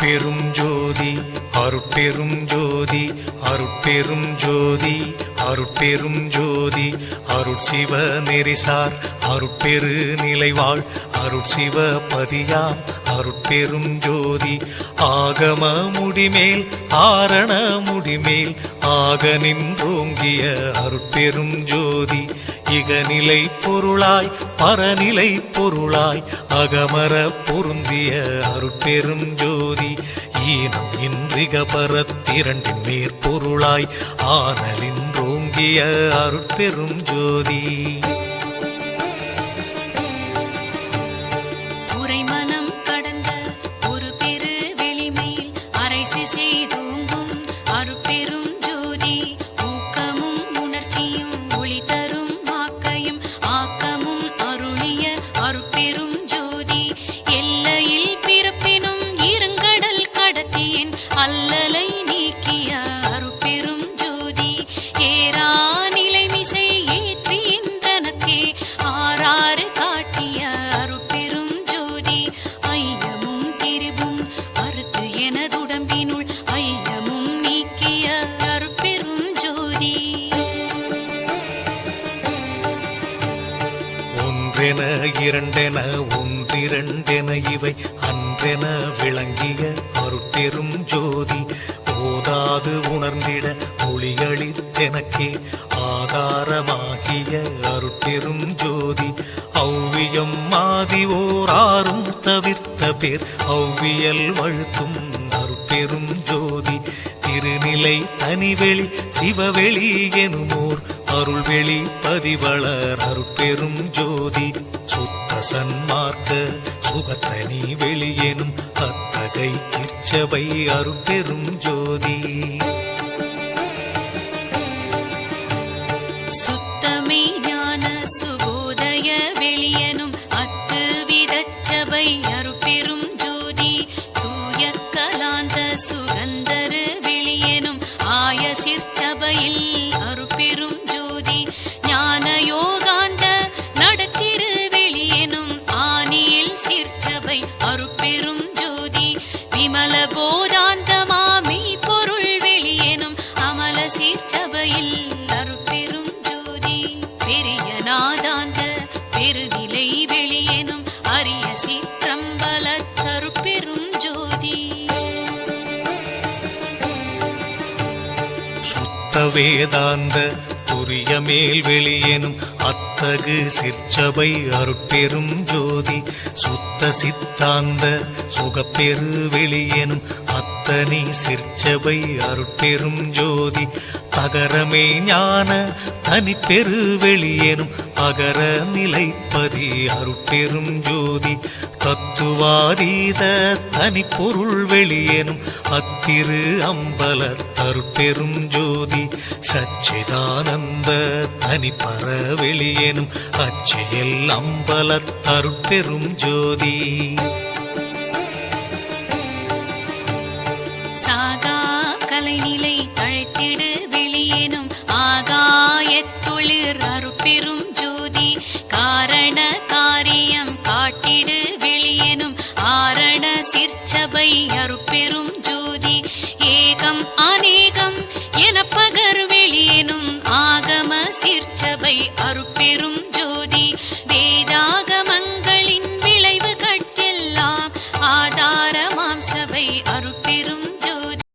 அருட்பெரும் ஜோதி அருட்பெரும் ஜோதி அருட்பெரும் ஜோதி அருட்பெரும் ஜோதி அருட்சிவ நெறிசார் அருட்பெரு நிலைவாழ் அருட்சிவ பதியாம் அருட்பெரும் ஜோதி ஆகம முடிமேல் ஆரண முடிமேல் ஆக நின்றோங்கிய அருட்பெரும் ஜோதி இகநிலை பொருளாய் பரநிலை பொருளாய் அகமர பொருந்திய அருட்பெரும் ஜோதி ஈனம் இன்றிக பரத்திரண்டின் மேற்பொருளாய் ஆனலின்றோங்கிய அருட்பெரும் ஜோதி உரைமனம் கடந்த ஒரு பெரு வெளிமேல் அரைசி செய்தோங்கும் அருட்பெரும் ஜோதி ஊக்கமும் உணர்ச்சியும் ஒளி தரும் ஆக்கையும் ஆக்கமும் அருளிய அருட்பெரும் ஜோதி எல்லையில் பிறப்பினும் இருங்கடல் கடத்தியின் அல்லலை நீக்கிய அருட்பெரும் ஜோதி ஏரா நிலைமிசை ஏற்றின்றனக்கே ஆறாறு காட்டிய அருட்பெரும் ஜோதி ஐயமும் திரிவும் அறுத்து எனதுடம்பினுள் ஐயமும் நீக்கிய அருட்பெரும் ஜோதி ஒன்றென இரண்டென ஒன்றிரண்டென இவை அன்றென விளங்கிய அருட்பெரும் ஜோதி ஓதாது உணர்ந்திட ஒளியளித்தெனக்கே ஆதாரமாகிய அருட்பெரும் ஜோதி ஔவியம் மாதி ஓராறும் தவிர்த்த பேர் ஔவியல் வழுத்தும் அருட்பெரும் ஜோதி திருநிலை தனிவெளி சிவவெளி எனுமோர் அருள்வெளி பதிவளர் அருட்பெரும் ஜோதி சுத்த சன்மார்க்க சுகத்தனி வெளியெனும் அத்தகை சிற்சபை அருட்பெரும் ஜோதி சுத்தமே ஞான சுகோதய வெளியனும் அத்து விதச்சபை அருட்பெரும் ஜோதி தூய கலாந்த சுகந்தரு வெளியனும் ஆய சிற்சபையில் அருட்பெரும் ஜோதி ஞான யோகாந்த நடத்திரு வெளியனும் ஆனியில் சிற்சபை அருட்பெரும் ஜோதி விமல போதாந்தமாமை பொருள் வெளியனும் அமல சிற்சபையில் அருட்பெரும் ஜோதி பெரிய நாதாந்த பெருநிலை வெளியனும் அரிய சிற்றம்பல அருட்பெரும் ஜோதி சுத்த வேதாந்த துரிய மேல் வெளியெனும் அத்தகு சிற்சபை அருட்பெரும் ஜோதி சுத்த சித்தாந்த சுகப்பெரு வெளியெனும் அத்தனி சிற்சபை அருட்பெரும் ஜோதி தகரமே ஞான தனிப்பெரு வெளியெனும் அகர நிலைப்பதி அருட்பெரும் ஜோதி தத்துவாதீத தனிப்பொருள் வெளியெனும் அத்திரு அம்பல அருட்பெரும் ஜோதி சச்சிதானந்த தனிப்பர வெளியெனும் அச்சியல் அம்பல அருட்பெரும் ஜோதி சாகா கலைநிலை தழைத்திடு வெளியேனும் ஆகாயத்தொழிற் அருட்பெரும் ஜோதி காரண காரியம் காட்டிடு வெளியேனும் ஆரண சிற்சபை அருட்பெரும் ஜோதி ஏகம் அநேகம் எனப்ப